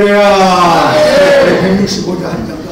할렐루야. 165장 한 장 더.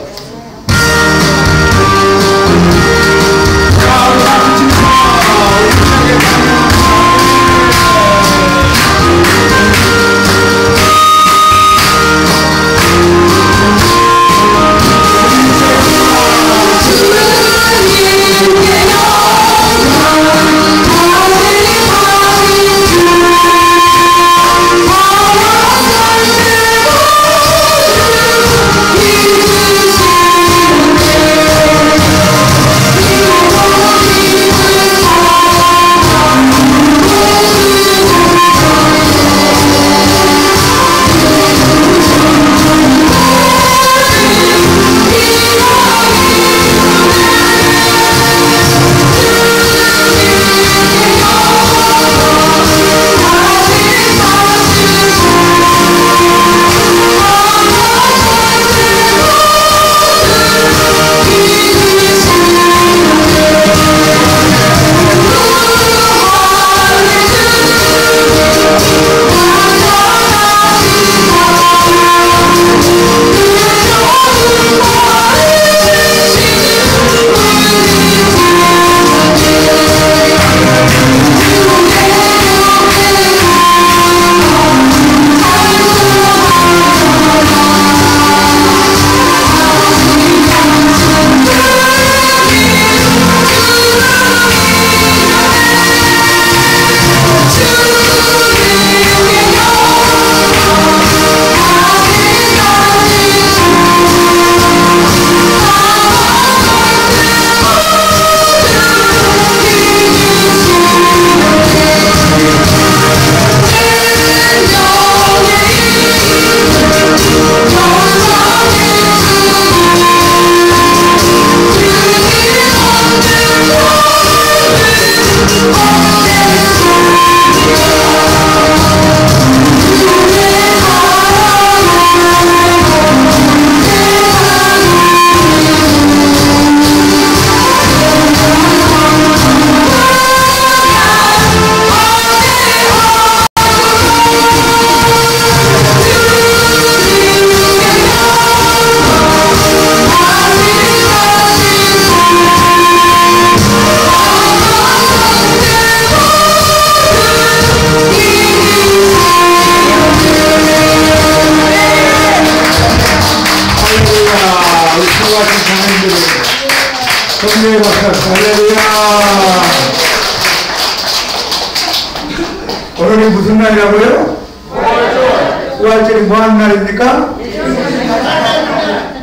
할렐루야. 오늘이 무슨 날이라고요? 부활절이 뭐 하는 날입니까?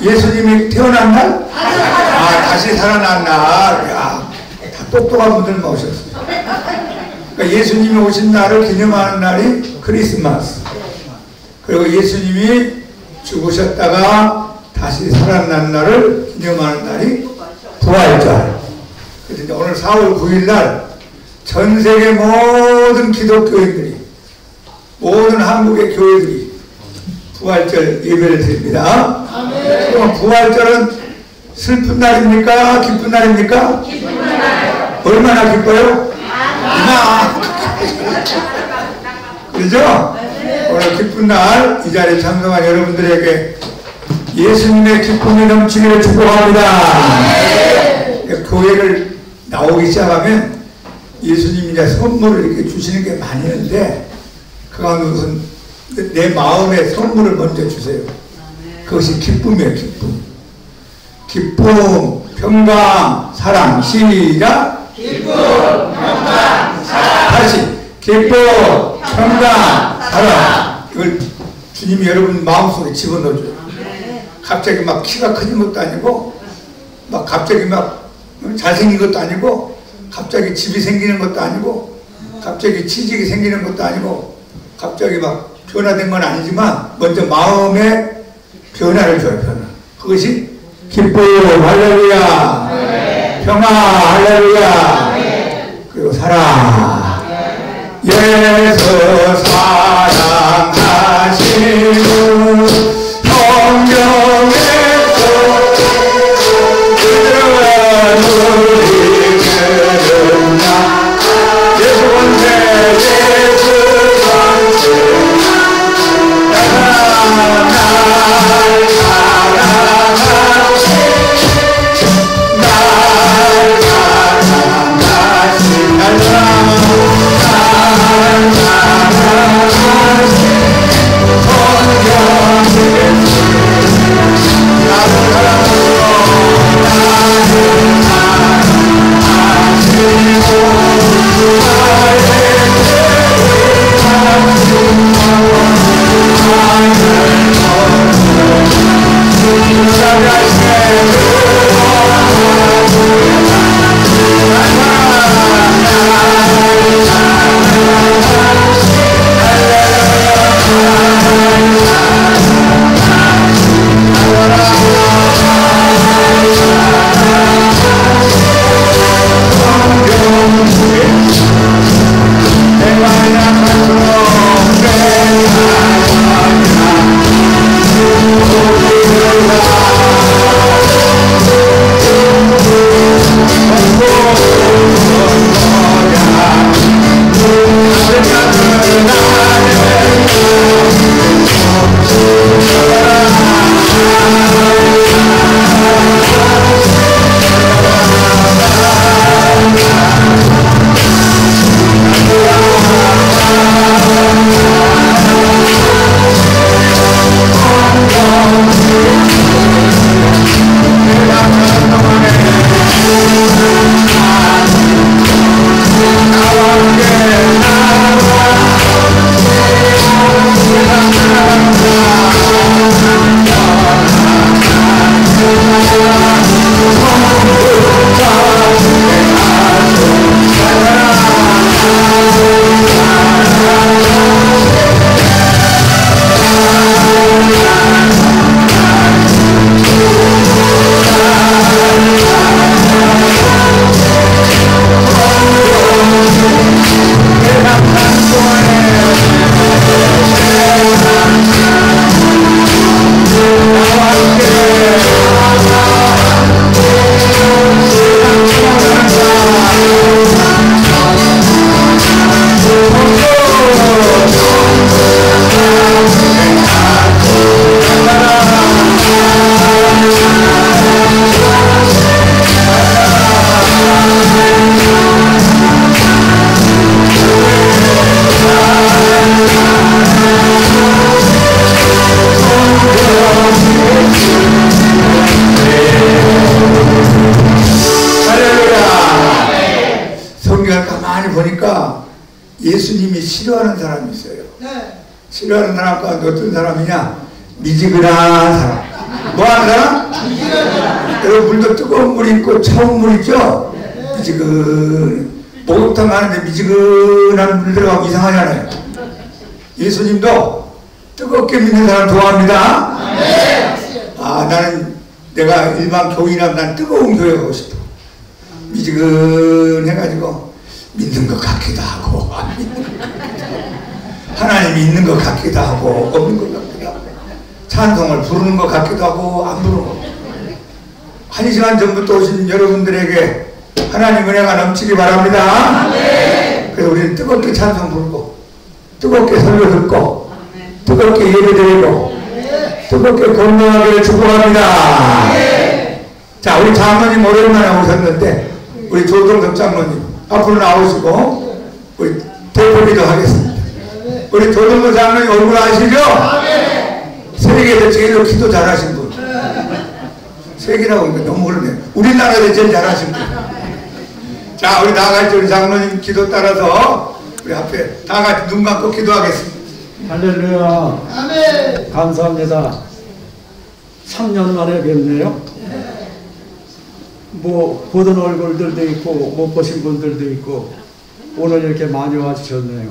예수님이 태어난 날? 다시 살아난 날. 야, 다 똑똑한 분들만 오셨어요. 그러니까 예수님이 오신 날을 기념하는 날이 크리스마스. 그리고 예수님이 죽으셨다가 다시 살아난 날을 기념하는 날이 부활절. 그래서 오늘 4월 9일 날 전 세계 모든 기독교인들이, 모든 한국의 교회들이 부활절 예배를 드립니다. 그럼 부활절은 슬픈 날입니까? 기쁜 날입니까? 기쁜 날. 얼마나 기뻐요? 그렇죠? 오늘 기쁜 날 이 자리에 참석한 여러분들에게 예수님의 기쁨이 넘치기를 축복합니다. 교회를 나오기 시작하면 예수님이 이제 선물을 이렇게 주시는 게 많이 있는데 그 가운데 우선 내 마음에 선물을 먼저 주세요. 그것이 기쁨이에요. 기쁨. 기쁨, 평강, 사랑. 시작. 기쁨, 평강, 사랑. 다시 기쁨, 평강, 사랑. 이걸 주님이 여러분 마음속에 집어넣어줘요. 갑자기 막 키가 커진 것도 아니고 막 갑자기 막 잘생긴 것도 아니고 갑자기 집이 생기는 것도 아니고 갑자기 취직이 생기는 것도 아니고 갑자기 막 변화된 건 아니지만 먼저 마음에 변화를 줘요. 변화. 그것이 기쁨, 할렐루야. 평화, 할렐루야. 그리고 사랑. 예수 사랑하시는 성령의 예수 예수님이 싫어하는 사람이 있어요. 싫어하는 사람 가운데 어떤 사람이냐? 미지근한 사람. 뭐하는 사람? 여러분, 물도 뜨거운 물 있고 차운 물 있죠? 목욕탕 가는데 미지근한 물 들어가면 이상하잖아요. 예수님도 뜨겁게 믿는 사람 좋아합니다. 나는 내가 일반 교인이라면 난 뜨거운 교회 가고 싶어. 미지근해가지고 믿는 것 같기도 하고 안 믿는 것 같기도 하고 하나님이 있는 것 같기도 하고 없는 것 같기도 하고 찬송을 부르는 것 같기도 하고 안 부르는 것 같기도 하고. 1시간 전부터 오신 여러분들에게 하나님 은혜가 넘치기 바랍니다. 그래서 우리는 뜨겁게 찬송 부르고 뜨겁게 설교 듣고 뜨겁게 예배드리고 뜨겁게 건강하기를 축복합니다. 자, 우리 장로님 오랜만에 오셨는데 우리 조동석 장로님 앞으로 나오시고 우리 대표기도 하겠습니다. 우리 조동석 장로님 얼굴 아시죠? 세계에서 제일로 기도 잘하신 분. 세계라고 하니까 너무 그러네. 우리나라에서 제일 잘하신 분. 자, 우리 다같이 우리 장로님 기도 따라서 우리 앞에 다같이 눈 감고 기도하겠습니다. 할렐루야. 아멘. 감사합니다. 3년 만에 뵙네요. 뭐 보던 얼굴들도 있고 못 보신 분들도 있고 오늘 이렇게 많이 와주셨네요.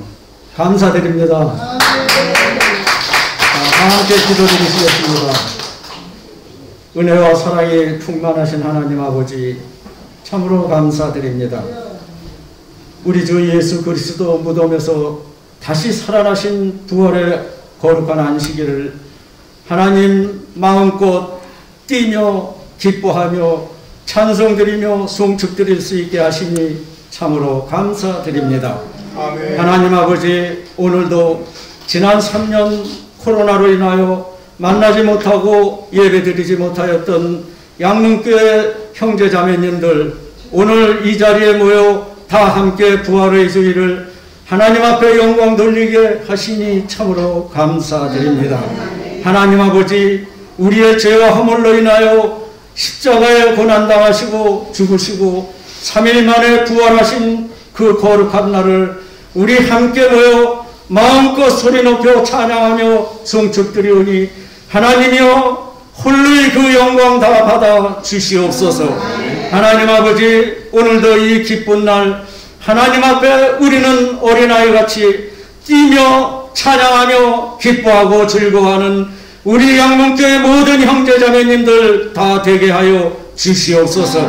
감사드립니다. 함께 기도드리시겠습니다. 은혜와 사랑이 충만하신 하나님 아버지 참으로 감사드립니다. 우리 주 예수 그리스도 무덤에서 다시 살아나신 부활의 거룩한 안식일을 하나님 마음껏 뛰며 기뻐하며 찬송드리며 송축드릴 수 있게 하시니 참으로 감사드립니다. 아멘. 하나님 아버지, 오늘도 지난 3년 코로나로 인하여 만나지 못하고 예배드리지 못하였던 양문교회 형제자매님들 오늘 이 자리에 모여 다 함께 부활의 주일을 하나님 앞에 영광 돌리게 하시니 참으로 감사드립니다. 하나님 아버지, 우리의 죄와 허물로 인하여 십자가에 고난당하시고 죽으시고 3일 만에 부활하신 그 거룩한 날을 우리 함께 모여 마음껏 소리 높여 찬양하며 송축드리오니 하나님이여 홀로의 그 영광 다 받아 주시옵소서. 하나님 아버지, 오늘도 이 기쁜 날 하나님 앞에 우리는 어린아이같이 뛰며 찬양하며 기뻐하고 즐거워하는 우리 양문교회 모든 형제자매님들 다 되게 하여 주시옵소서.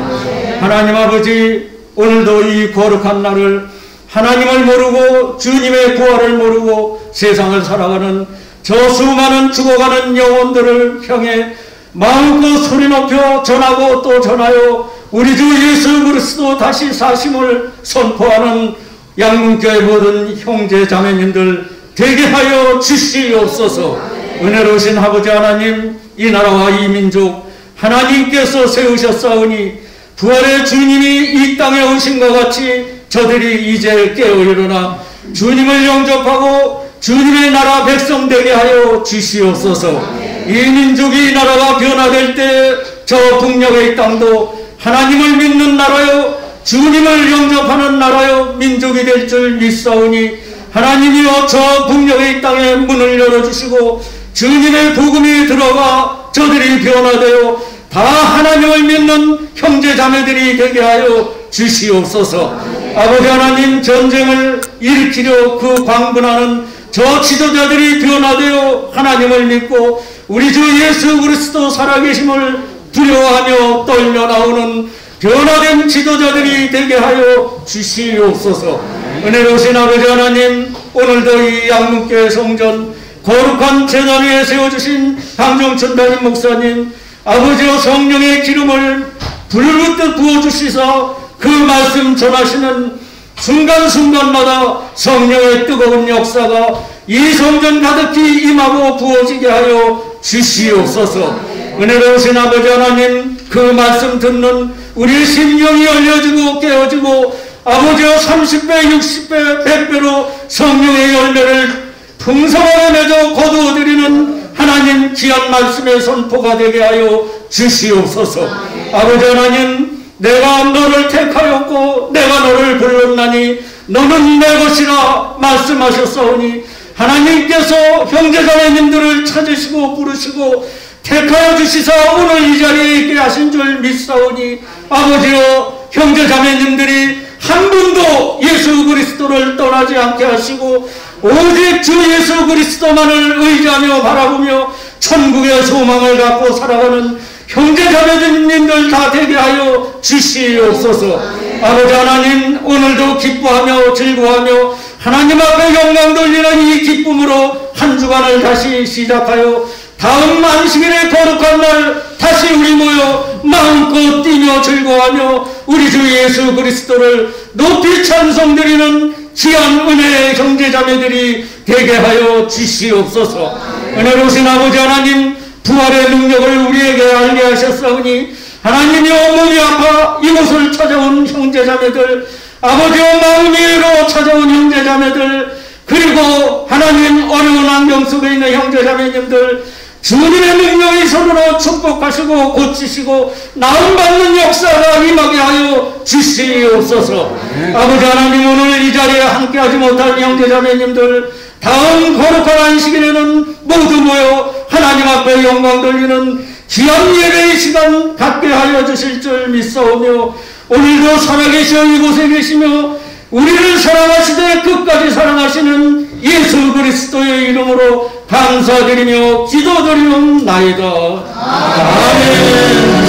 하나님 아버지, 오늘도 이 거룩한 날을 하나님을 모르고 주님의 부활을 모르고 세상을 살아가는 저 수많은 죽어가는 영혼들을 향해 마음껏 소리 높여 전하고 또 전하여 우리 주 예수 그리스도 다시 사심을 선포하는 양문교회 모든 형제 자매님들 되게 하여 주시옵소서. 은혜로우신 아버지 하나님, 이 나라와 이 민족 하나님께서 세우셨사오니 부활의 주님이 이 땅에 오신 것 같이 저들이 이제 깨어 일어나 주님을 영접하고 주님의 나라 백성 되게 하여 주시옵소서. 이 민족이 나라가 변화될 때 저 북녘의 땅도 하나님을 믿는 나라요 주님을 영접하는 나라요 민족이 될 줄 믿사오니 하나님이여 저 북녘의 땅에 문을 열어주시고 주님의 복음이 들어가 저들이 변화되어 다 하나님을 믿는 형제자매들이 되게 하여 주시옵소서. 아버지 하나님, 전쟁을 일으키려 그 광분하는 저 지도자들이 변화되어 하나님을 믿고 우리 주 예수 그리스도 살아계심을 두려워하며 떨려 나오는 변화된 지도자들이 되게 하여 주시옵소서. 은혜로우신 아버지 하나님, 오늘도 이 양문교회 성전 거룩한 제단 위에 세워주신 강정춘 담임 목사님, 아버지여 성령의 기름을 불붙듯 부어주시사 그 말씀 전하시는 순간순간마다 성령의 뜨거운 역사가 이 성전 가득히 임하고 부어지게 하여 주시옵소서. 은혜로우신 아버지 하나님, 그 말씀 듣는 우리의 심령이 열려지고 깨어지고 아버지여 30배, 60배, 100배로 성령의 열매를 풍성하게 맺어 거두어드리는 하나님 귀한 말씀의 선포가 되게 하여 주시옵소서. 아버지 하나님, 내가 너를 택하였고 내가 너를 불렀나니 너는 내 것이라 말씀하셨사오니 하나님께서 형제자매님들을 찾으시고 부르시고 택하여 주시사 오늘 이 자리에 있게 하신 줄 믿사오니 아버지여 형제자매님들이 한 분도 예수 그리스도를 떠나지 않게 하시고 오직 주 예수 그리스도만을 의지하며 바라보며 천국의 소망을 갖고 살아가는 형제자매님들 다 되게 하여 주시옵소서. 아버지 하나님, 오늘도 기뻐하며 즐거워하며 하나님 앞에 영광 돌리는 이 기쁨으로 한 주간을 다시 시작하여 다음 안식일의 거룩한 날 다시 우리 모여 마음껏 뛰며 즐거워하며 우리 주 예수 그리스도를 높이 찬송드리는 귀한 은혜의 형제자매들이 되게 하여 주시옵소서. 은혜로우신 아버지 하나님, 부활의 능력을 우리에게 알게 하셨사오니 하나님이여 몸이 아파 이곳을 찾아온 형제자매들, 아버지여 마음이 외로 찾아온 형제자매들, 그리고 하나님 어려운 환경 속에 있는 형제자매님들 주님의 능력이 서로 축복하시고 고치시고 나음받는 역사가 임하게 하여 주시옵소서. 아버지 하나님, 오늘 이 자리에 함께하지 못한 형제자매님들 다음 거룩한 안식일에는 모두 모여 하나님 앞에 영광 돌리는 귀한 예배의 시간 갖게 하여 주실 줄 믿사오며 오늘도 살아계시어 이곳에 계시며 우리를 사랑하시되 끝까지 사랑하시는 예수 그리스도의 이름으로 감사드리며 기도드리옵나이다. 아멘.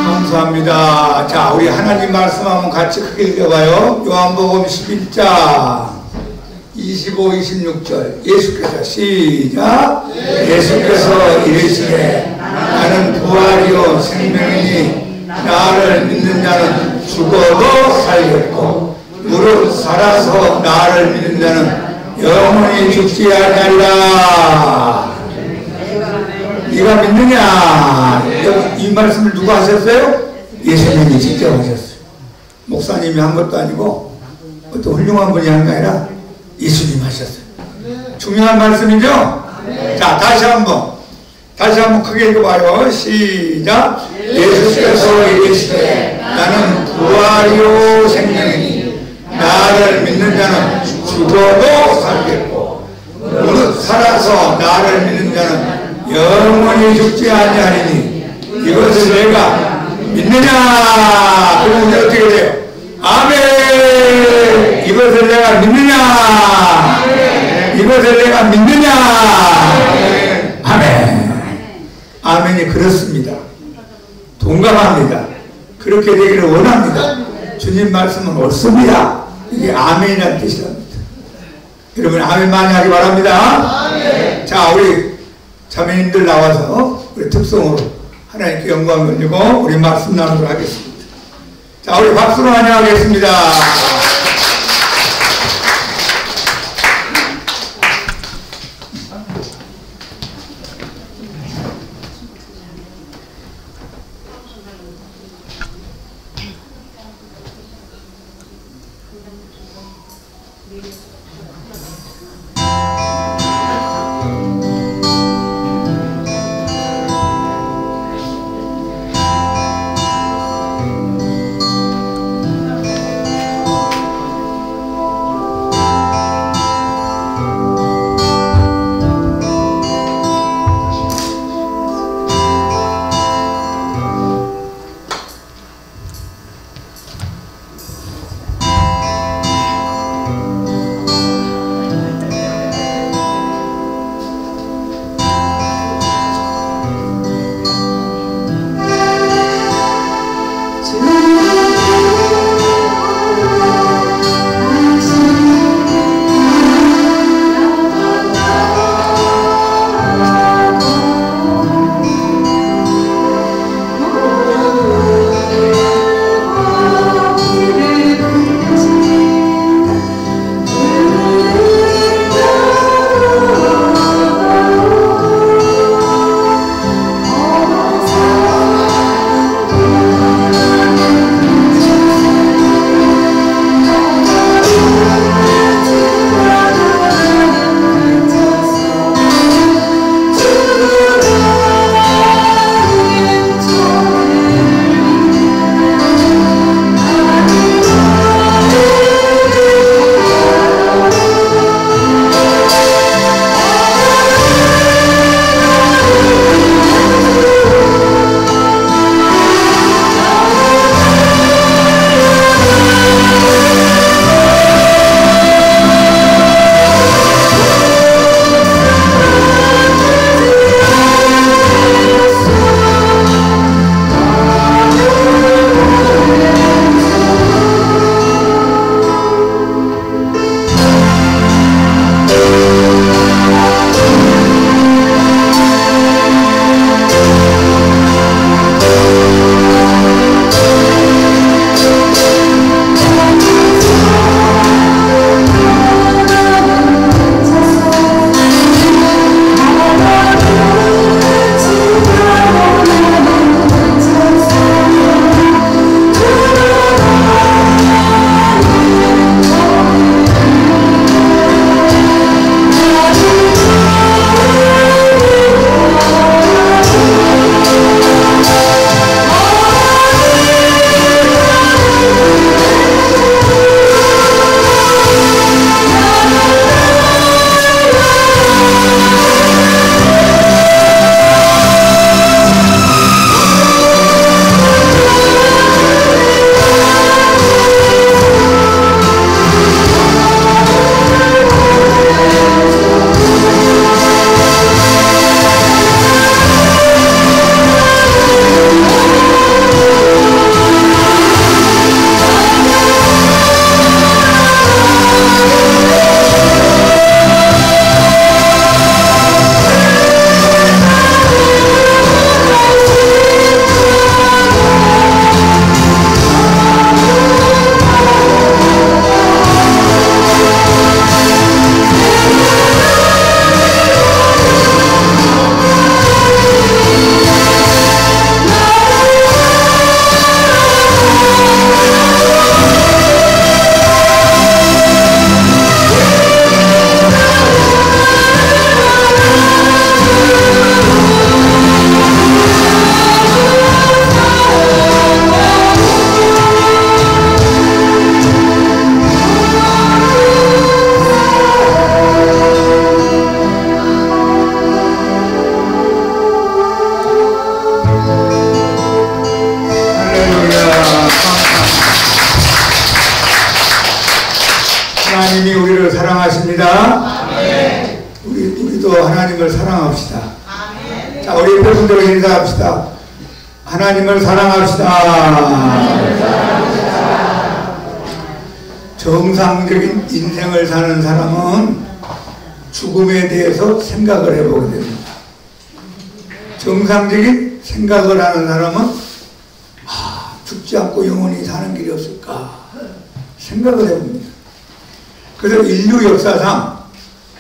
감사합니다. 자, 우리 하나님 말씀 한번 같이 크게 읽어봐요. 요한복음 11장 25, 26절 예수께서 시작. 예수께서 이르시되 나는 부활이요 생명이니 나를 믿는 자는 죽어도 살겠고 무릇 살아서 나를 믿는 자는 영원히 죽지 아니하리라. 네가 믿느냐? 이 말씀을 누가 하셨어요? 예수님이 직접 하셨어요. 목사님이 한 것도 아니고 어떤 훌륭한 분이 한 게 아니라 예수님 하셨어요. 중요한 말씀이죠? 자, 다시 한번 크게 읽어봐요. 시작. 예수께서 이르시되 나는 부활이요 생명이니 나를 믿는 자는 죽어도 살겠고 무릇 살아서 나를 믿는 자는 영원히 죽지 아니하리니 이것을 내가 믿느냐? 그러면 이제 어떻게 돼요? 아멘. 이것을 내가 믿느냐? 이것을 내가 믿느냐? 아멘. 아멘이 그렇습니다. 동감합니다. 그렇게 되기를 원합니다. 주님 말씀은 옳습니다. 이게 아멘이라는 뜻이랍니다. 여러분 아멘 많이 하기 바랍니다. 아멘. 자, 우리 자매님들 나와서 우리 특성으로 하나님께 영광 돌리고 우리 말씀 나누도록 하겠습니다. 자, 우리 박수로 환영하겠습니다. 하나님이 우리를 사랑하십니다. 우리도 하나님을 사랑합시다. 옆에 분들과 인사합시다. 하나님을 사랑합시다. 정상적인 인생을 사는 사람은 죽음에 대해서 생각을 해보게 됩니다. 정상적인 생각을 하는 사람은 죽지 않고 영원히 사는 길이 없을까 생각을 해봅니다. 그래서 인류 역사상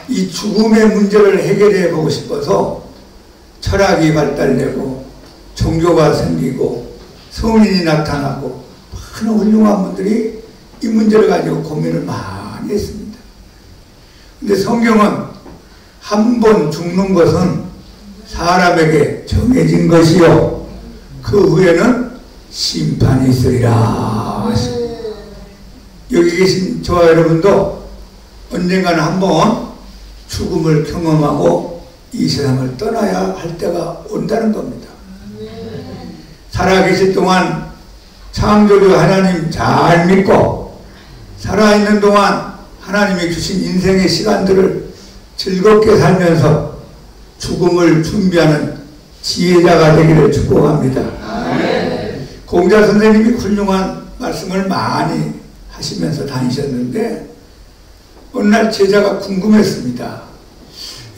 이 죽음의 문제를 해결해 보고 싶어서 철학이 발달되고 종교가 생기고 성인이 나타나고 많은 훌륭한 분들이 이 문제를 가지고 고민을 많이 했습니다. 근데 성경은 한 번 죽는 것은 사람에게 정해진 것이요 그 후에는 심판이 있으리라. 여기 계신 저와 여러분도 언젠가는 한번 죽음을 경험하고 이 세상을 떠나야 할 때가 온다는 겁니다. 살아계실 동안 창조주 하나님 잘 믿고 살아있는 동안 하나님이 주신 인생의 시간들을 즐겁게 살면서 죽음을 준비하는 지혜자가 되기를 축복합니다. 공자 선생님이 훌륭한 말씀을 많이 하시면서 다니셨는데 어느 날 제자가 궁금했습니다.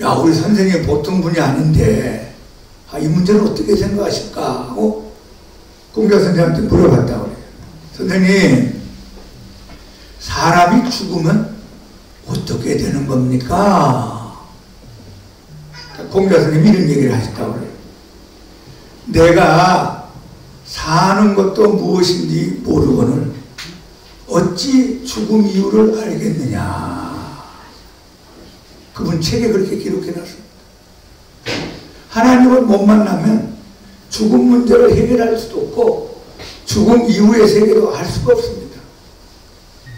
야, 우리 선생님 보통 분이 아닌데 이 문제를 어떻게 생각하실까 하고 공자 선생님한테 물어봤다고 그래요. 선생님, 사람이 죽으면 어떻게 되는 겁니까? 공자 선생님이 이런 얘기를 하셨다고 그래요. 내가 사는 것도 무엇인지 모르고는 어찌 죽음 이유를 알겠느냐. 그분 책에 그렇게 기록해놨습니다. 하나님을 못 만나면 죽음 문제를 해결할 수도 없고 죽음 이후의 세계도 알 수가 없습니다.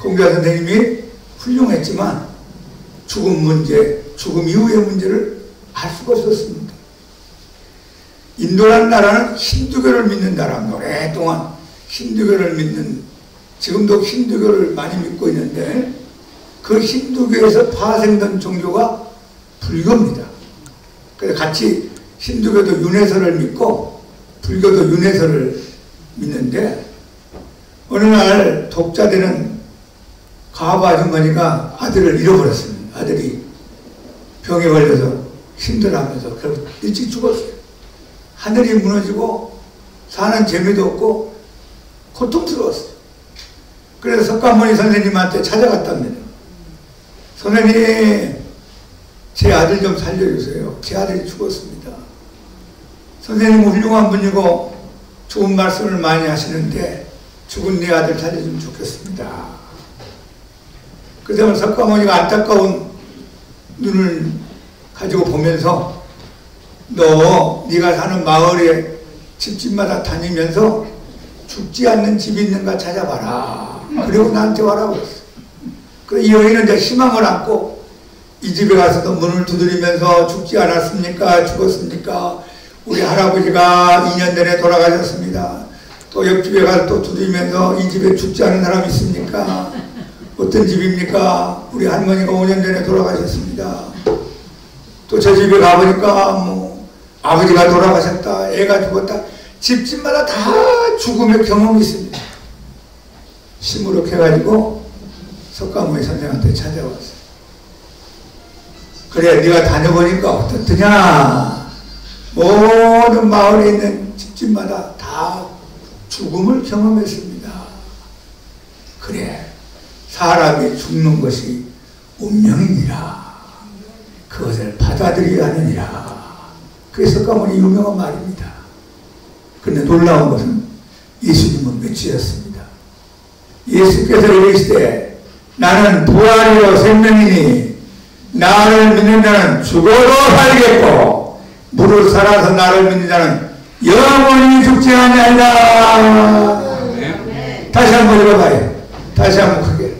공자 선생님이 훌륭했지만 죽음 문제, 죽음 이후의 문제를 알 수가 없었습니다. 인도라는 나라는 힌두교를 믿는 나라입니다. 오랫동안 힌두교를 믿는, 지금도 힌두교를 많이 믿고 있는데 그 힌두교에서 파생된 종교가 불교입니다. 그래서 같이 힌두교도 윤회설을 믿고 불교도 윤회설을 믿는데 어느 날 독자되는 가부 아주머니가 아들을 잃어버렸습니다. 아들이 병에 걸려서 힘들어하면서 결국 일찍 죽었어요. 하늘이 무너지고 사는 재미도 없고 고통스러웠어요. 그래서 석가모니 선생님한테 찾아갔답니다. 선생님, 제 아들 좀 살려주세요. 제 아들이 죽었습니다. 선생님은 훌륭한 분이고 좋은 말씀을 많이 하시는데 죽은 내 아들 살려주면 좋겠습니다. 그때는 석가모니가 안타까운 눈을 가지고 보면서 네가 사는 마을에 집집마다 다니면서 죽지 않는 집이 있는가 찾아봐라. 그리고 나한테 와라고 했어요. 그래서 이 여인은 이제 희망을 안고 이 집에 가서도 문을 두드리면서 죽지 않았습니까? 죽었습니까? 우리 할아버지가 2년 전에 돌아가셨습니다. 또 옆집에 가서 또 두드리면서 이 집에 죽지 않은 사람 있습니까? 어떤 집입니까? 우리 할머니가 5년 전에 돌아가셨습니다. 또 저 집에 가보니까 아버지가 돌아가셨다, 애가 죽었다. 집집마다 다 죽음의 경험이 있습니다. 시무룩해가지고 석가모니 선생한테 찾아왔어요. 그래, 네가 다녀보니까 어떻더냐? 모든 마을에 있는 집집마다 다 죽음을 경험했습니다. 그래, 사람이 죽는 것이 운명이니라. 그것을 받아들여야 하느니라. 그게 석가모니 유명한 말입니다. 그런데 놀라운 것은 예수님은 외치셨습니다. 예수께서 이르시되 나는 부활이요 생명이니 나를 믿는 자는 죽어도 살겠고 무릇 살아서 나를 믿는 자는 영원히 죽지 아니하리라. 다시 한번 읽어봐요. 다시 한번 크게.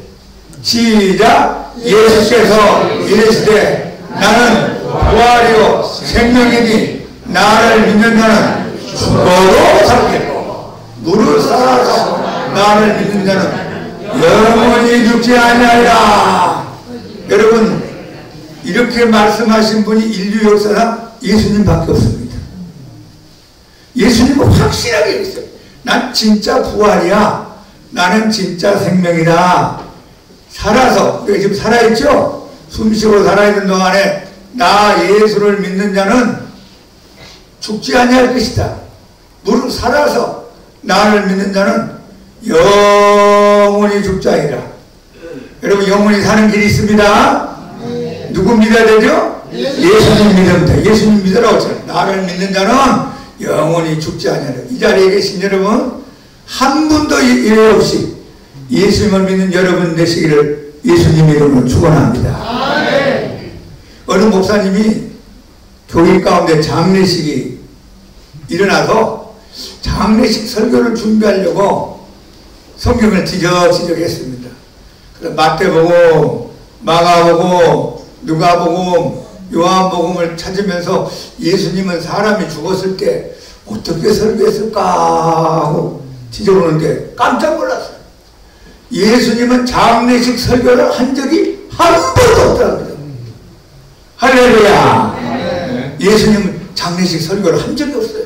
시작. 예수께서 이르시되 나는 부활이요 생명이니 나를 믿는 자는 죽어도 살겠고 무릇 살아서 나를 믿는 자는 영원히 죽지 아니하리라. 여러분, 이렇게 말씀하신 분이 인류 역사상 예수님밖에 없습니다. 예수님은 확실하게 얘기했어요. 난 진짜 부활이야. 나는 진짜 생명이다. 살아서, 우리가 지금 살아있죠? 숨쉬고 살아있는 동안에 나 예수를 믿는 자는 죽지 아니할 것이다. 무릇 살아서 나를 믿는 자는 영원히 죽지 아니라. 여러분, 영원히 사는 길이 있습니다. 누구 믿어야 되죠? 예수님 믿으면 돼. 예수님 믿으라고 했잖아요. 나를 믿는 자는 영원히 죽지 아니하라. 이 자리에 계신 여러분, 한 분도 예외 없이 예수님을 믿는 여러분 되시기를 예수님 이름으로 축원합니다. 어느 목사님이 교회 가운데 장례식이 일어나서 장례식 설교를 준비하려고 성경을 지적지적 했습니다. 그래서 마태복음, 마가복음, 누가복음, 요한복음을 찾으면서 예수님은 사람이 죽었을 때 어떻게 설교했을까 하고 지적하는데 깜짝 놀랐어요. 예수님은 장례식 설교를 한 적이 한 번도 없더라고요. 할렐루야. 예수님은 장례식 설교를 한 적이 없어요.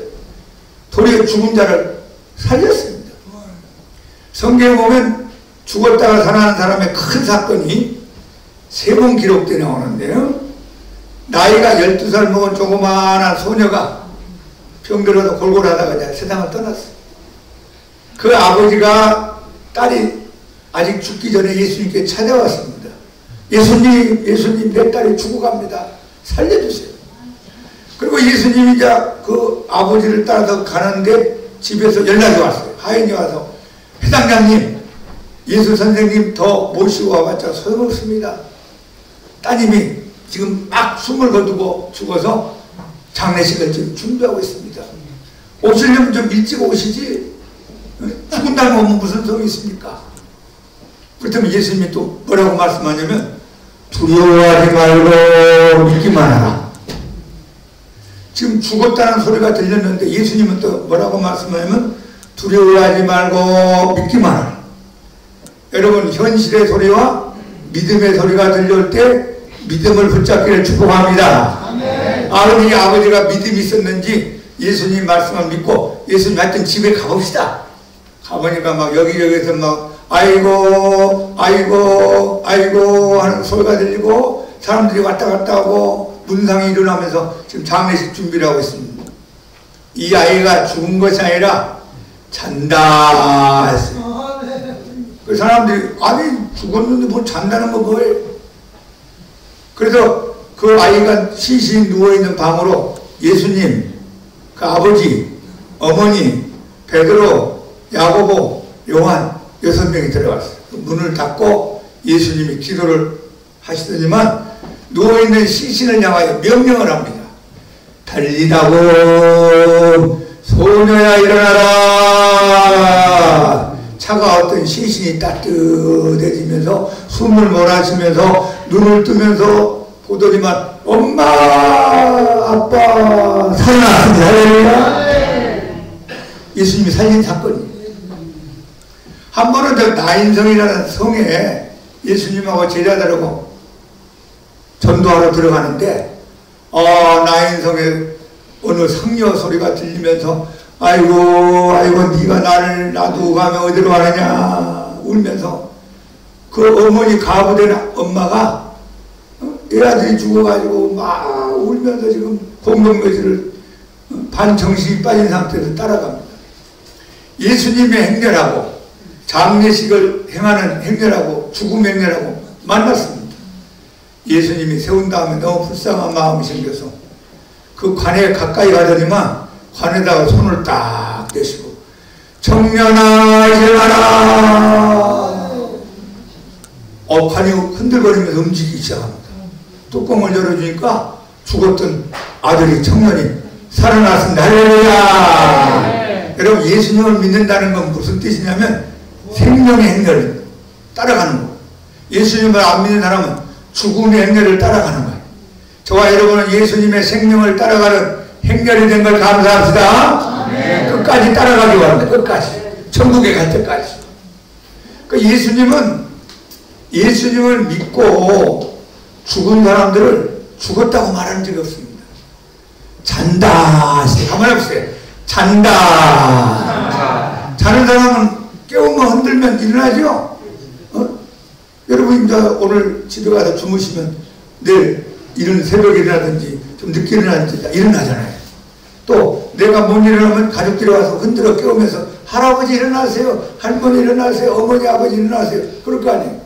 도리어 죽은 자를 살렸습니다. 성경에 보면 죽었다가 살아난 사람의 큰 사건이 3번 기록되어 나오는데요. 나이가 12살 먹은 조그마한 소녀가 병들어서 골골하다가 세상을 떠났어요. 그 아버지가 딸이 아직 죽기 전에 예수님께 찾아왔습니다. 예수님 내 딸이 죽어갑니다. 살려주세요. 그리고 예수님이 이제 그 아버지를 따라서 가는데 집에서 연락이 왔어요. 하인이 와서 회장장님, 예수 선생님 더 모시고 와봤자 소용없습니다. 따님이 지금 막 숨을 거두고 죽어서 장례식을 지금 준비하고 있습니다. 오시려면 좀 일찍 오시지. 죽은다고 하면 무슨 소용이 있습니까? 그렇다면 예수님이 또 뭐라고 말씀하냐면 두려워하지 말고 믿기만 하라. 지금 죽었다는 소리가 들렸는데 예수님은 또 뭐라고 말씀하냐면 두려워하지 말고 믿기만 하라. 여러분, 현실의 소리와 믿음의 소리가 들려올 때 믿음을 붙잡기를 축복합니다. 아버지가 믿음이 있었는지 예수님 말씀을 믿고 예수님 하여튼 집에 가봅시다. 가보니까 막 여기저기서 막 아이고 하는 소리가 들리고 사람들이 왔다 갔다 하고 문상이 일어나면서 지금 장례식 준비를 하고 있습니다. 이 아이가 죽은 것이 아니라 잔다 했어요. 그 사람들이 아니 죽었는데 뭐 잔다는 거 뭐예요? 그래서 그 아이가 시신이 누워있는 방으로 예수님, 그 아버지, 어머니, 베드로, 야고보, 요한 6명이 들어갔어요. 문을 닫고 예수님이 기도를 하시더니만 누워있는 시신을 향하여 명령을 합니다. 달리다고 소녀야 일어나라. 차가웠던 시신이 따뜻해지면서 숨을 몰아쉬면서 눈을 뜨면서 보더니만 엄마 아빠 살아났습니다. 할렐루야. 예수님이 살린 사건이에요. 한 번은 저 나인성이라는 성에 예수님하고 제자들하고 전도하러 들어가는데 나인성에 어느 상녀 소리가 들리면서 아이고 네가 나를 놔두고 가면 어디로 가느냐 울면서 그 어머니 가부된 엄마가 애아들이 죽어가지고 막 울면서 지금 공동묘지를 반정신이 빠진 상태에서 따라갑니다. 예수님의 행렬하고 장례식을 행하는 행렬하고 죽음 행렬하고 만났습니다. 예수님이 세운 다음에 너무 불쌍한 마음이 생겨서 그 관에 가까이 가더니만 관에다가 손을 딱 대시고 청년아 일어나라. 관이 흔들거리면서 움직이기 시작합니다. 뚜껑을 열어주니까 죽었던 아들이 청년이 살아났습니다. 할렐루야. 여러분, 예수님을 믿는다는 건 무슨 뜻이냐면 생명의 행렬을 따라가는 거예요. 예수님을 안 믿는 사람은 죽음의 행렬을 따라가는 거예요. 저와 여러분은 예수님의 생명을 따라가는 행렬이 된 걸 감사합시다. 끝까지 따라가기 바랍니다. 끝까지. 천국에 갈 때까지. 그러니까 예수님을 믿고 죽은 사람들을 죽었다고 말하는 적이 없습니다. 잔다. 가만히 보세요. 잔다. 자는 사람은 깨우면 흔들면 일어나죠. 여러분 이제 오늘 집에 가서 주무시면 내일 이런 새벽에 일어나든지 좀 늦게 일어나든지 일어나잖아요. 또 내가 못 일어나면 가족들이 와서 흔들어 깨우면서 할아버지 일어나세요, 할머니 일어나세요, 어머니 아버지 일어나세요, 그럴 거 아니에요.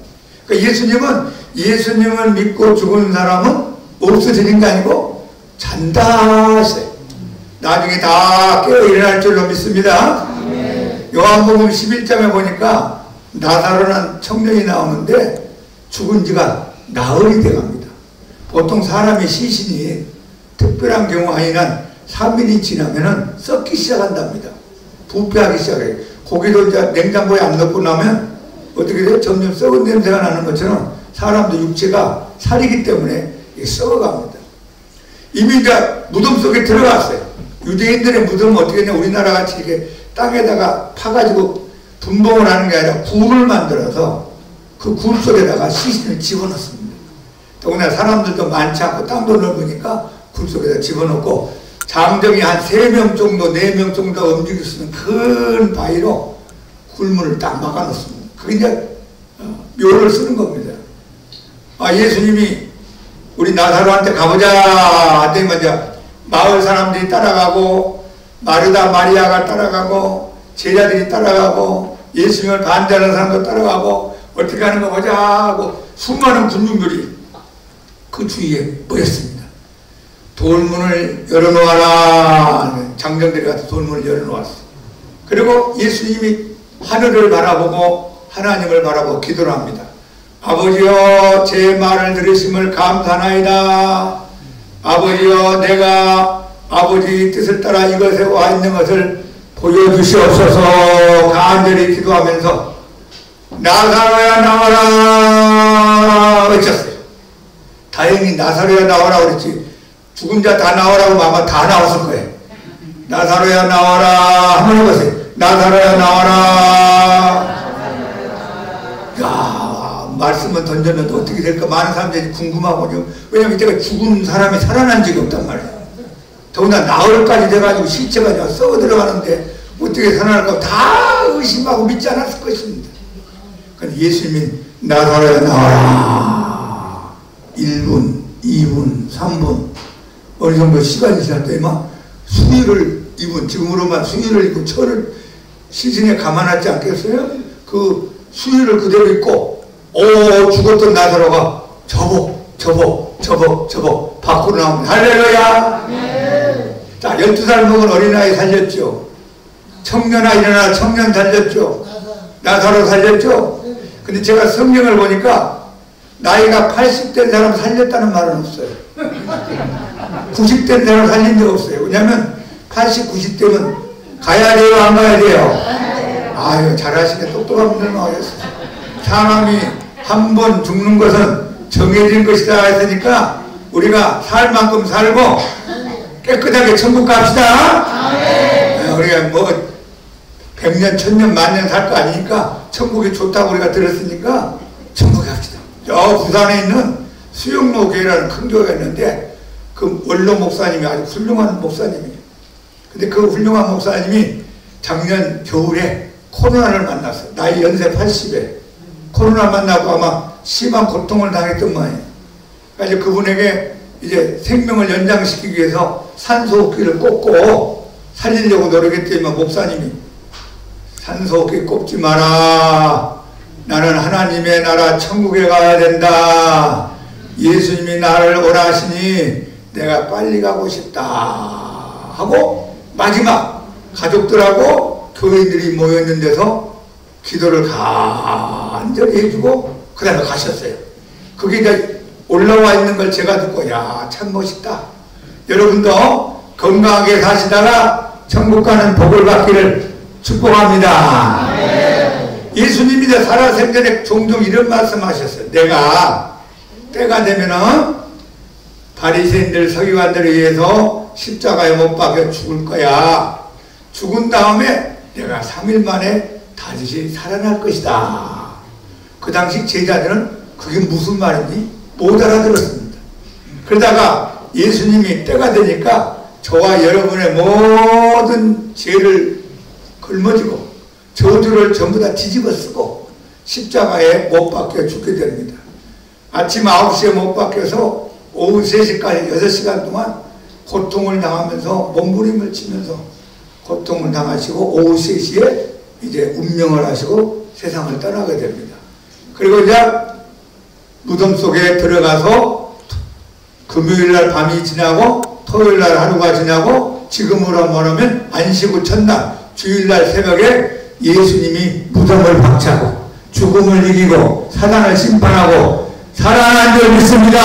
그러니까 예수님을 믿고 죽은 사람은 없어지는 게 아니고 잔다 하세요. 나중에 다 깨어 일어날 줄로 믿습니다. 요한복음 11장에 보니까 나사로란 청년이 나오는데 죽은 지가 나흘이 돼갑니다. 보통 사람의 시신이 특별한 경우 아니면 3일이 지나면은 썩기 시작한답니다. 부패하기 시작해요. 고기도 이제 냉장고에 안 넣고 나면 어떻게 돼요? 점점 썩은 냄새가 나는 것처럼 사람도 육체가 살이기 때문에 썩어갑니다. 이미 이제 무덤 속에 들어갔어요. 유대인들의 무덤은 어떻게 했냐? 우리나라 같이 이렇게 땅에다가 파가지고 분봉을 하는 게 아니라 굴을 만들어서 그 굴 속에다가 시신을 집어넣습니다. 더구나 사람들도 많지 않고 땅도 넓으니까 굴 속에다 집어넣고 장정이 한 3명 정도, 4명 정도 움직일 수 있는 큰 바위로 굴문을 딱 막아놓습니다. 그게 이제 묘를 쓰는 겁니다. 예수님이 우리 나사로한테 가보자 하더니 이제 마을 사람들이 따라가고 마르다 마리아가 따라가고 제자들이 따라가고 예수님을 반대하는 사람도 따라가고 어떻게 하는 거 보자 하고 수많은 군중들이 그 주위에 모였습니다. 돌문을 열어놓아라. 장정들이 가서 돌문을 열어놓았어요. 그리고 예수님이 하늘을 바라보고 하나님을 바라보고 기도를 합니다. 아버지여 제 말을 들으심을 감사하나이다. 아버지여 내가 아버지 뜻을 따라 이것에 와 있는 것을 보여주시옵소서. 간절히 기도하면서 나사로야 나와라 외쳤어요. 다행히 나사로야 나와라 그랬지 죽은 자 다 나오라고 아마 다 나왔을 거예요. 나사로야 나와라 한번 해보세요. 나사로야 나와라. 야 말씀을 던졌는데 어떻게 될까 많은 사람들이 궁금하거든요. 왜냐면 이때가 죽은 사람이 살아난 적이 없단 말이에요. 더구나 나흘까지 돼가지고 시체가 썩어 들어가는데 어떻게 살아날까 다 의심하고 믿지 않았을 것입니다. 그런데 예수님이 나사로야 나와라. 1분, 2분, 3분 어느 정도 시간이 지났더니 막 수의를 입은 지금으로만 수의를 입고 철을 시신에 감아놨지 않겠어요? 그 수의를 그대로 입고 죽었던 나사로가 저보 밖으로 나옵니다. 할렐루야. 자 12살 먹은 어린아이 살렸죠. 청년아 일어나 청년 살렸죠. 나사로 살렸죠. 근데 제가 성경을 보니까 나이가 80된 사람 살렸다는 말은 없어요. 90된 사람 살린 적 없어요. 왜냐면 80, 90대면 가야 돼요 안 가야 돼요? 아유 잘하시네. 똑똑한 분들 나오셨어요. 사람이 한 번 죽는 것은 정해진 것이다 했으니까 우리가 살 만큼 살고 깨끗하게 천국 갑시다. 우리가 뭐 100년, 1000년, 만년 살 거 아니니까 천국이 좋다고 우리가 들었으니까 천국 갑시다. 저 부산에 있는 수영로 교회라는 큰 교회가 있는데 그 원로 목사님이 아주 훌륭한 목사님이에요. 근데 그 훌륭한 목사님이 작년 겨울에 코로나를 만났어요. 나이 연세 80에 코로나 만나고 아마 심한 고통을 당했던 모양이에요. 그러니까 그분에게 이제 생명을 연장시키기 위해서 산소호흡기를 꽂고 살리려고 노력했더니만 목사님이 산소호흡기 꽂지 마라. 나는 하나님의 나라 천국에 가야 된다. 예수님이 나를 원하시니 내가 빨리 가고 싶다 하고 마지막 가족들하고 교인들이 모여있는 데서 기도를 간절히 해주고 그 다음에 가셨어요. 그게 이제 올라와 있는 걸 제가 듣고 야 참 멋있다. 여러분도 건강하게 사시다가 천국 가는 복을 받기를 축복합니다. 예수님이 살아생전에 종종 이런 말씀 하셨어요. 내가 때가 되면은 바리새인들 서기관들에 의해서 십자가에 못 박혀 죽을 거야. 죽은 다음에 내가 3일 만에 다시 살아날 것이다. 그 당시 제자들은 그게 무슨 말인지 못 알아들었습니다. 그러다가 예수님이 때가 되니까 저와 여러분의 모든 죄를 걸머지고 저주를 전부 다 뒤집어 쓰고 십자가에 못 박혀 죽게 됩니다. 아침 9시에 못 박혀서 오후 3시까지 6시간 동안 고통을 당하면서 몸부림을 치면서 고통을 당하시고 오후 3시에 이제 운명을 하시고 세상을 떠나게 됩니다. 그리고 이제 무덤 속에 들어가서 금요일날 밤이 지나고 토요일날 하루가 지나고 지금으로 말하면 안식 후 첫날 주일날 새벽에 예수님이 무덤을 박차고 죽음을 이기고 사단을 심판하고 살아난 줄 믿습니다.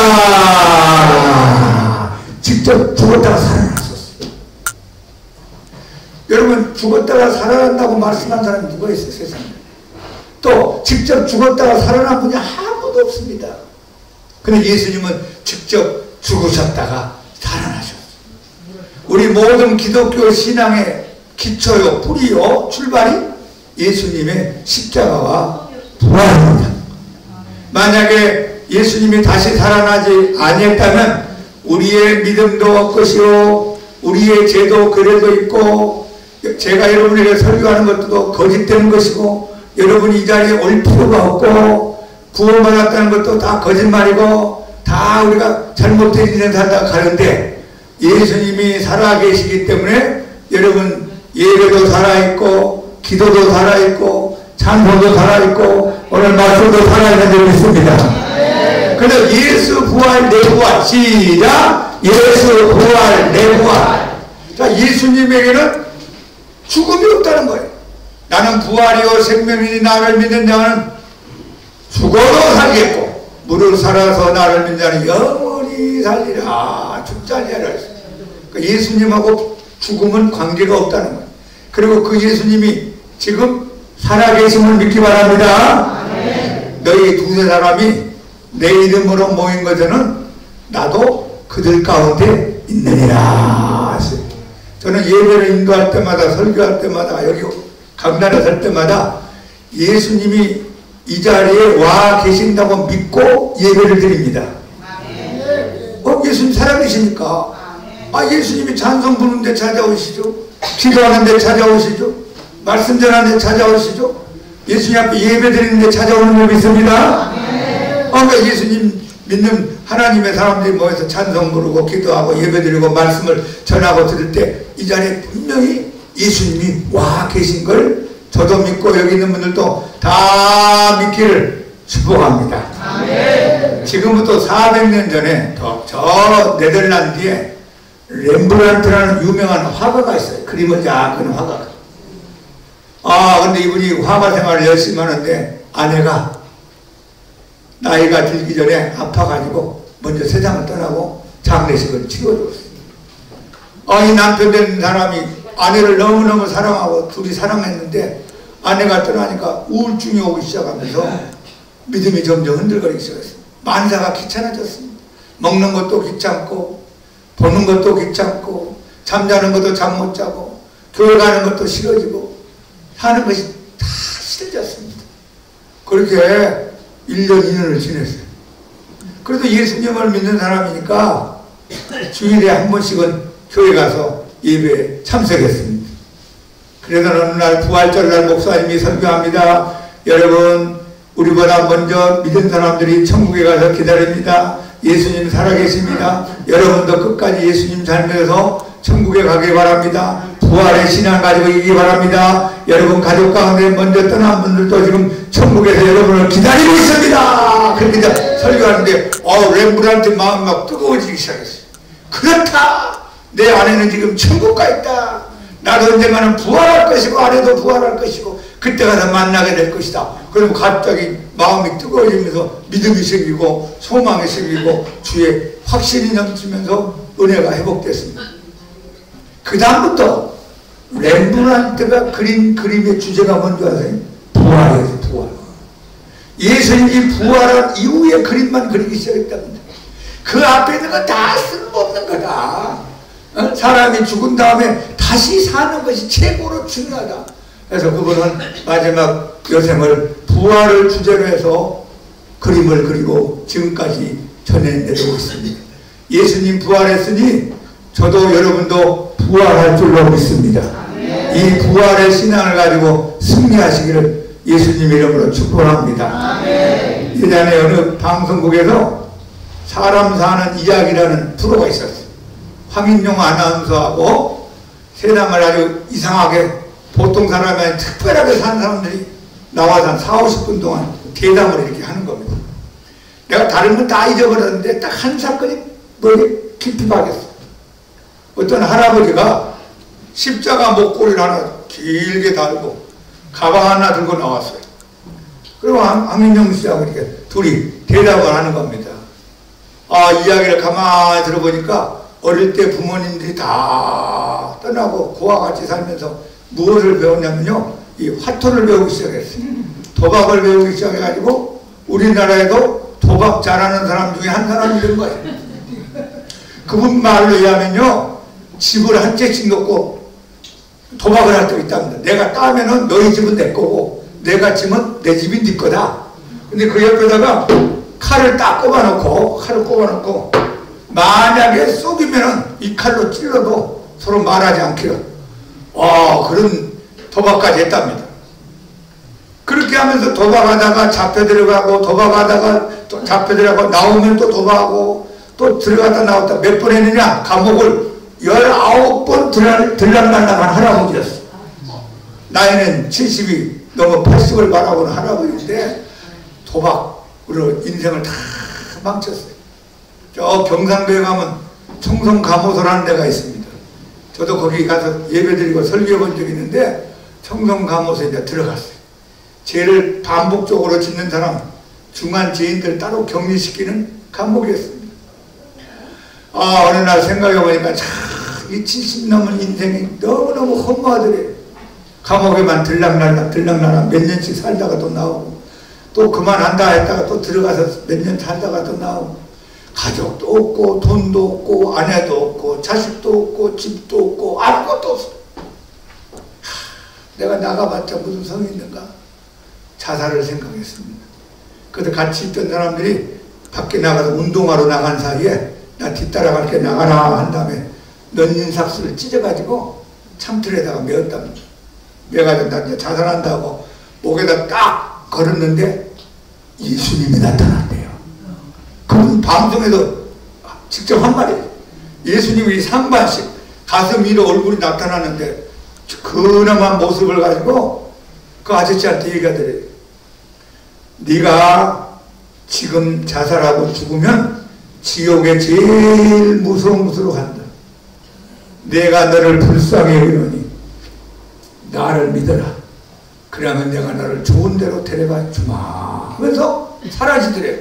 직접 죽었다가 살아났었어요. 여러분, 죽었다가 살아난다고 말씀한 사람이 누가 있어요, 세상에? 또 직접 죽었다가 살아난 분이 아무도 없습니다. 근데 예수님은 직접 죽으셨다가 살아나셨어요. 우리 모든 기독교 신앙의 기초요, 뿌리요, 출발이 예수님의 십자가와 부활입니다. 만약에 예수님이 다시 살아나지 아니했다면 우리의 믿음도 없것이요, 우리의 죄도 그래도 있고, 제가 여러분에게 설교하는 것도 거짓되는 것이고, 여러분이 이 자리에 올 필요가 없고, 구원받았다는 것도 다 거짓말이고, 다 우리가 잘못된 인생 살다가 가는데, 예수님이 살아계시기 때문에 여러분 예배도 살아있고, 기도도 살아있고, 찬송도 살아있고, 오늘 말씀도 살아있는 줄 믿습니다. 그래서 예수 부활 내 부활, 시작! 예수 부활 내 부활. 자, 예수님에게는 죽음이 없다는 거예요. 나는 부활이요 생명이니 나를 믿는 자는 죽어도 살겠고 무릇 살아서 나를 믿는 자는 영원히 살리라. 죽지 아니하라. 예수님하고 죽음은 관계가 없다는 거예요. 그리고 그 예수님이 지금 살아계심을 믿기 바랍니다. 너희 두세 사람이 내 이름으로 모인 것에는 나도 그들 가운데 있느니라. 저는 예배를 인도할 때마다, 설교할 때마다, 여기 강단에 설 때마다 예수님이 이 자리에 와 계신다고 믿고 예배를 드립니다. 예수님 살아계시니까. 예수님이 찬송 부르는데 찾아오시죠. 기도하는데 찾아오시죠. 말씀 전하는데 찾아오시죠. 예수님 앞에 예배 드리는데 찾아오는 줄 믿습니다. 그러니까 예수님 믿는 하나님의 사람들이 모여서 찬송 부르고 기도하고 예배드리고 말씀을 전하고 들을 때 이 자리에 분명히 예수님이 와 계신 걸 저도 믿고 여기 있는 분들도 다 믿기를 축복합니다. 지금부터 400년 전에 저 네덜란드에 렘브란트라는 유명한 화가가 있어요. 그림을 잘 그리는 화가가. 근데 이분이 화가 생활을 열심히 하는데 아내가 나이가 들기 전에 아파가지고 먼저 세상을 떠나고 장례식을 치러줬어요. 이 남편 된 사람이 아내를 너무너무 사랑하고 둘이 사랑했는데 아내가 떠나니까 우울증이 오기 시작하면서 믿음이 점점 흔들거리기 시작했어요. 만사가 귀찮아졌습니다. 먹는 것도 귀찮고 보는 것도 귀찮고 잠자는 것도 잠 못 자고 교회 가는 것도 싫어지고 사는 것이 다 싫어졌습니다. 그렇게 1년 2년을 지냈어요. 그래도 예수님을 믿는 사람이니까 주일에 한 번씩은 교회 가서 예배에 참석했습니다. 그래서 어느 날 부활절 날 목사님이 설교합니다. 여러분, 우리보다 먼저 믿은 사람들이 천국에 가서 기다립니다. 예수님 살아계십니다. 여러분도 끝까지 예수님 잘 믿어서 천국에 가기 바랍니다. 부활의 신앙 가지고 이기 바랍니다. 여러분 가족 가운데 먼저 떠난 분들도 지금 천국에서 여러분을 기다리고 있습니다. 그렇게 이제 설교하는데 렘브란트 마음이 막 뜨거워지기 시작했어요. 그렇다. 내 안에는 지금 천국 가 있다. 나도 언젠가는 부활할 것이고 아내도 부활할 것이고 그때 가서 만나게 될 것이다. 그러면 갑자기 마음이 뜨거워지면서 믿음이 생기고 소망이 생기고 주의 확신이 넘치면서 은혜가 회복됐습니다. 그 다음부터 렘브란트가 그린 그림의 주제가 뭔지 아세요? 부활이에요. 부활. 예수님이 부활한 이후에 그림만 그리기 시작했답니다. 그 앞에 있는 건 다 쓸모없는 거다. 사람이 죽은 다음에 다시 사는 것이 최고로 중요하다. 그래서 그분은 마지막 여생을 부활을 주제로 해서 그림을 그리고 지금까지 전해내고 있습니다. 예수님 부활했으니 저도 여러분도 부활할 줄로 믿습니다. 이 부활의 신앙을 가지고 승리하시기를 예수님 이름으로 축복합니다. 예전에 어느 방송국에서 사람 사는 이야기라는 프로가 있었어요. 황인용 아나운서하고 세상을 아주 이상하게 보통 사람이 아닌 특별하게 사는 사람들이 나와서 한 40-50분 동안 대담을 이렇게 하는 겁니다. 내가 다른 건 다 잊어버렸는데 딱 한 사건이 머리에 깊이 박혔어. 어떤 할아버지가 십자가 목걸이를 하나 길게 달고 가방 하나 들고 나왔어요. 그리고 황인용 씨하고 이렇게 둘이 대답을 하는 겁니다. 아, 이야기를 가만히 들어보니까 어릴 때 부모님들이 다 떠나고 그와 같이 살면서 무엇을 배웠냐면요, 이 화토를 배우기 시작했어요. 도박을 배우기 시작해가지고 우리나라에도 도박 잘하는 사람 중에 한 사람이 된 거예요. 그분 말로 의하면요, 집을 한 채씩 놓고 도박을 할 때 있답니다. 내가 따면은 너희 집은 내 거고 내가 지면 내 집이 네 거다. 근데 그 옆에다가 칼을 딱 꼽아놓고 만약에 쏘기면은 이 칼로 찔러도 서로 말하지 않기로 그런 도박까지 했답니다. 그렇게 하면서 도박하다가 잡혀 들어가고 도박하다가 또 잡혀 들어가고 나오면 또 도박하고 또 들어갔다 나왔다 몇 번 했느냐? 감옥을 19번 들락날락한 할아버지였어. 나이는 70이 넘어 80을 바라보는 할아버지인데 도박으로 인생을 다 망쳤어요. 저 경상도에 가면 청송감호소라는 데가 있습니다. 저도 거기 가서 예배드리고 설교해 본 적이 있는데 청송감호소에 이제 들어갔어요. 죄를 반복적으로 짓는 사람, 중한 죄인들 따로 격리시키는 감옥이었습니다. 어느 날 생각해보니까 참 이 70 넘은 인생이 너무너무 허무하더래요. 감옥에만 들락날락 몇 년씩 살다가 또 나오고 또 그만한다 했다가 또 들어가서 몇 년 살다가 또 나오고 가족도 없고 돈도 없고 아내도 없고 자식도 없고 집도 없고 아무것도 없어. 내가 나가봤자 무슨 성이 있는가? 자살을 생각했습니다. 그때 같이 있던 사람들이 밖에 나가서 운동하러 나간 사이에 나 뒤따라갈게 나가라 한 다음에 넌닌삭스를 찢어가지고 창틀에다가 메었답니다. 메어가지고 나 이제 자살한다고 목에다 딱 걸었는데 예수님이 나타났대요. 그분 방송에도 직접 한 말이에요. 예수님이 상반씩 가슴 위로 얼굴이 나타나는데 근엄한 모습을 가지고 그 아저씨한테 얘기하더래요. 네가 지금 자살하고 죽으면 지옥에 제일 무서운 곳으로 간다. 내가 너를 불쌍히 여기노니 나를 믿어라. 그러면 내가 너를 좋은 데로 데려가 주마 하면서 사라지더래요.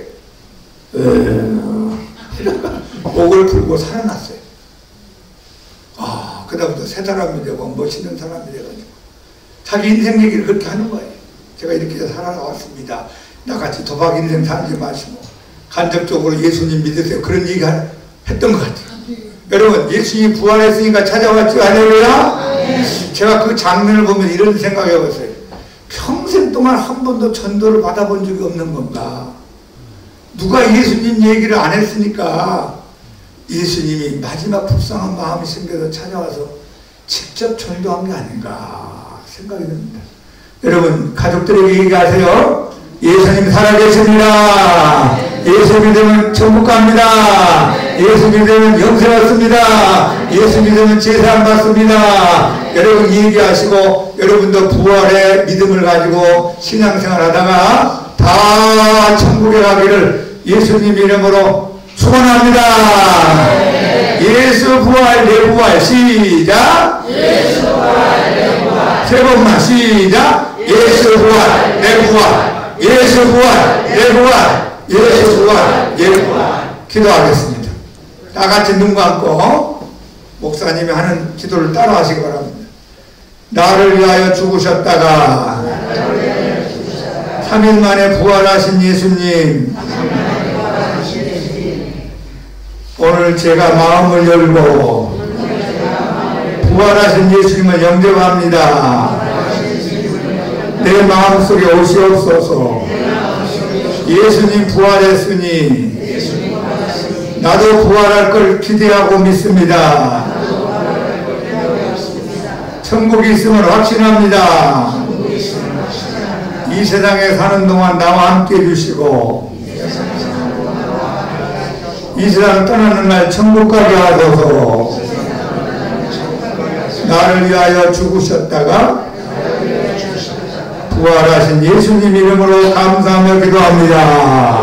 목을 풀고 살아났어요. 그다음부터 새 사람이 되고 멋있는 사람이 돼가지고 자기 인생 얘기를 그렇게 하는 거예요. 제가 이렇게 살아왔습니다. 나같이 도박 인생 살지 마시고 간접적으로 예수님 믿으세요. 그런 얘기 했던 것 같아요. 여러분, 예수님이 부활했으니까 찾아왔죠. 할렐루야. 제가 그 장면을 보면 이런 생각해 봤어요. 평생 동안 한 번도 전도를 받아본 적이 없는 건가? 누가 예수님 얘기를 안 했으니까 예수님이 마지막 불쌍한 마음이 생겨서 찾아와서 직접 전도한 게 아닌가 생각이 듭니다. 여러분, 가족들에게 얘기하세요. 예수님 살아계십니다. 예수 믿으면 천국 갑니다. 예수 믿으면 영생 얻습니다. 예수 믿으면 제사함 받습니다. 여러분 얘기하시고 여러분도 부활의 믿음을 가지고 신앙생활 하다가 다 천국에 가기를 예수님 이름으로 축원합니다. 예수 부활 내 부활 시작. 예수 부활 내 부활 세 번만 시작. 예수 부활 내 부활 예수 부활 내 부활 예수 부활 내 부활. 기도하겠습니다. 다 같이 눈 감고 목사님이 하는 기도를 따라 하시기 바랍니다. 나를 위하여 죽으셨다가 3일 만에 부활하신 예수님, 오늘 제가 마음을 열고 부활하신 예수님을 영접합니다. 내 마음속에 오시옵소서. 예수님 부활했으니 나도 부활할 걸 기대하고 믿습니다. 천국이 있음을 확신합니다. 이 세상에 사는 동안 나와 함께 해주시고 이 세상을 떠나는 날 천국 가게 하소서. 나를 위하여 죽으셨다가 부활하신 예수님 이름으로 감사하며 기도합니다.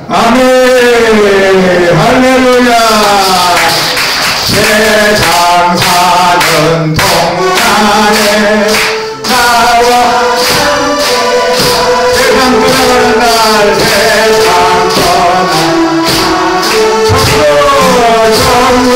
아멘. 할렐루야. 세상 사는 동안에 나와 세상 떠나가는 날 세상 떠나가는 천국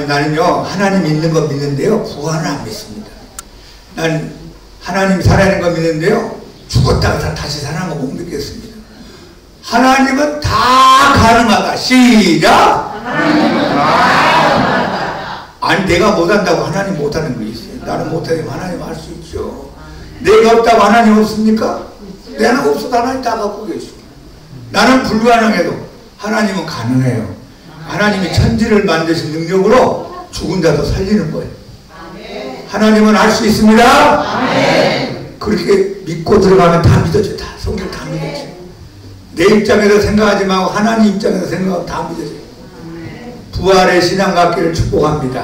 나는요 하나님 있는 거 믿는데요 부활은 안 믿습니다. 난 하나님 살아있는 거 믿는데요 죽었다가 다시 살아난 거 못 믿겠습니다. 하나님은 다 가능하다. 시작. 아니 내가 못한다고 하나님 못하는 거 있어요. 나는 못하지만 하나님 할 수 있죠. 내가 없다고 하나님 없습니까? 내가 없어도 하나님 다 갖고 계시고 나는 불가능해도 하나님은 가능해요. 하나님이 천지를 만드신 능력으로 죽은 자도 살리는 거예요. 하나님은 할 수 있습니다. 그렇게 믿고 들어가면 다 믿어져. 다 성경 다 믿어져. 내 입장에서 생각하지 말고 하나님 입장에서 생각하면 다 믿어져. 부활의 신앙 갖기를 축복합니다.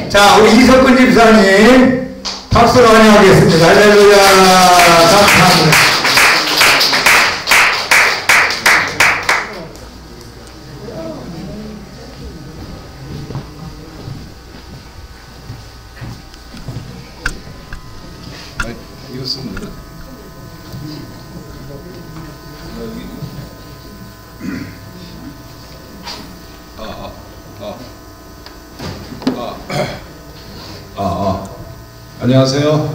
자, 우리 이석근 집사님 박수로 환영하겠습니다. 할렐루야. 감사합니다. 이거 쓰면 되나? 안녕하세요.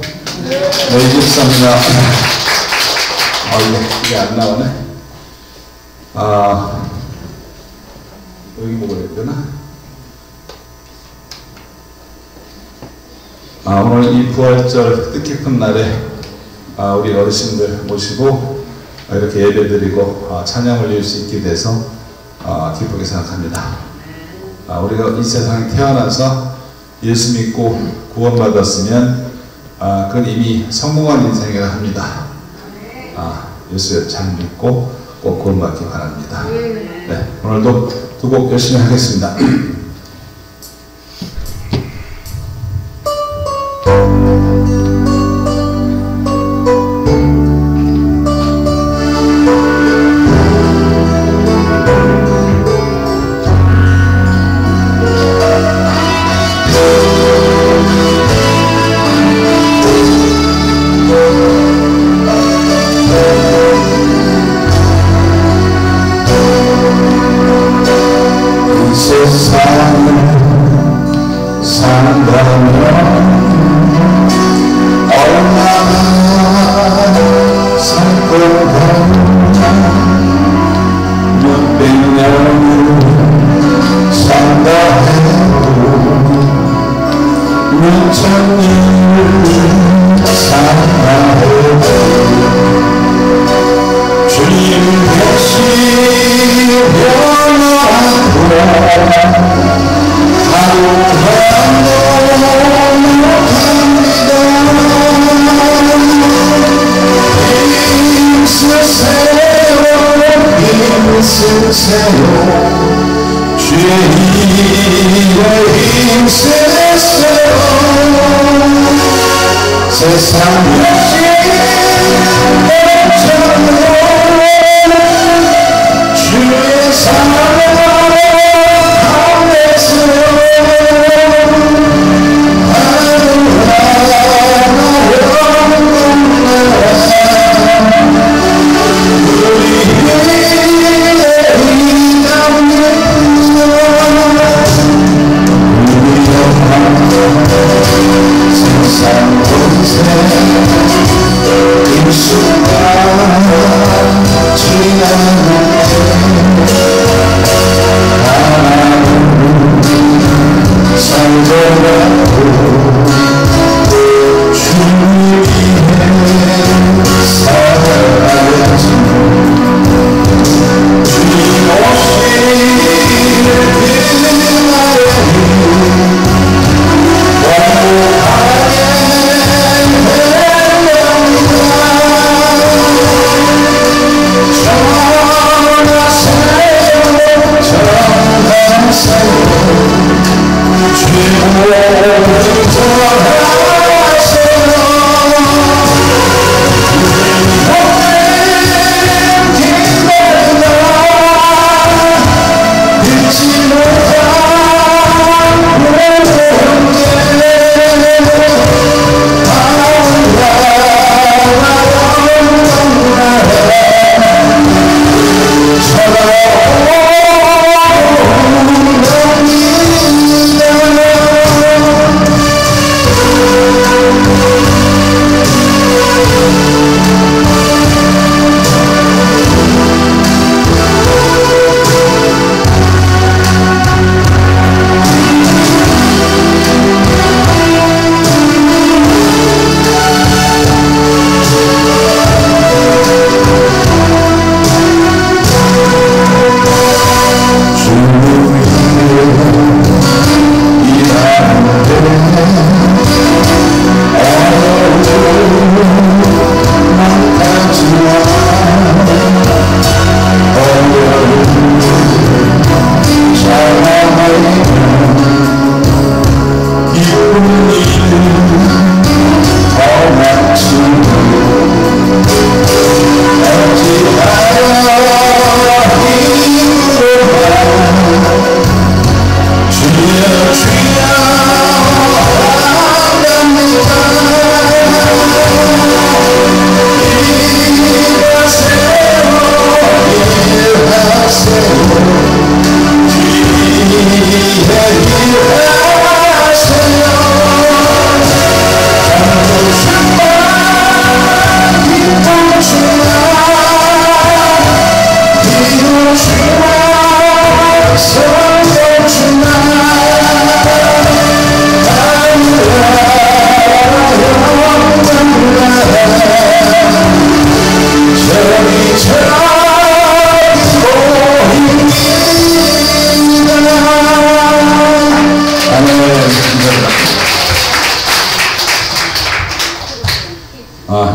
이집사입니다. 이게 안 나오네. 여기 뭐가 해야 되나? 오늘 이 부활절 뜻깊은 날에 우리 어르신들 모시고 이렇게 예배드리고 찬양 올릴 수 있게 돼서 기쁘게 생각합니다. 우리가 이 세상에 태어나서 예수 믿고 구원받았으면 그건 이미 성공한 인생이라 합니다. 예수 잘 믿고 꼭 구원받기 바랍니다. 네, 오늘도 두 곡 열심히 하겠습니다. Jesus.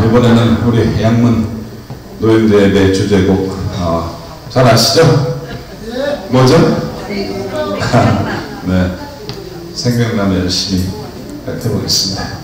이번에는 우리 양문 노인대회 주제곡 잘 아시죠? 뭐죠? 네, 생명나무 열심히 해보겠습니다.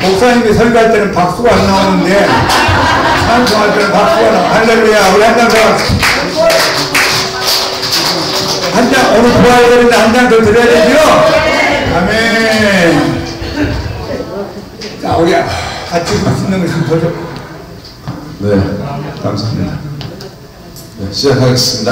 목사님이 설교할 때는 박수가 안 나오는데 찬송할 때는 박수가 나와. 할렐루야. 우리 한 장 더. 한 장, 오늘 보아야 되는데 한 장 더 드려야 되죠? 아멘. 자, 우리 같이 맛있는 거 좀 더 줘. 네, 감사합니다. 네, 시작하겠습니다.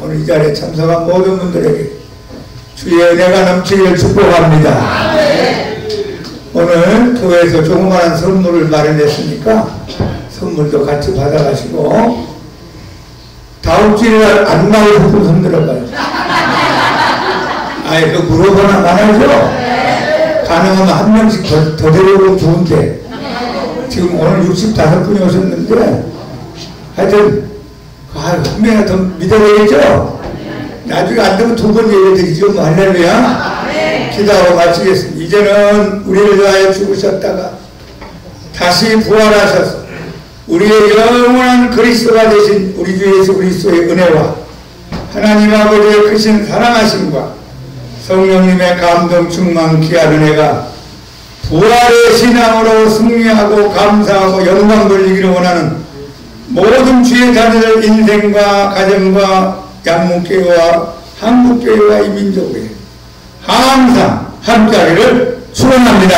오늘 이 자리에 참석한 모든 분들에게 주의 은혜가 넘치기를 축복합니다. 오늘 교회에서 조그마한 선물을 마련했으니까 선물도 같이 받아가시고 다음 주일날 안 나올 부분 손들어봐요. 아이 그 물어보나 말하죠. 가능하면 한 명씩 더 데려오면 좋은데 지금 오늘 65분이 오셨는데 하여튼 한 명이나 더 믿어야겠죠? 나중에 안 되면 두 번 예배드리죠. 뭐 할렐루야. 기도하고 마치겠습니다. 이제는 우리를 위하여 죽으셨다가 다시 부활하셔서 우리의 영원한 그리스도가 되신 우리 주 예수 그리스도의 은혜와 하나님 아버지의 크신 사랑하심과 성령님의 감동 충만 귀한 은혜가 부활의 신앙으로 승리하고 감사하고 영광 돌리기를 원하는 모든 주의 자녀들 인생과 가정과 양문교회와 한국교회와 이 민족에 항상 함께하기를 축원합니다.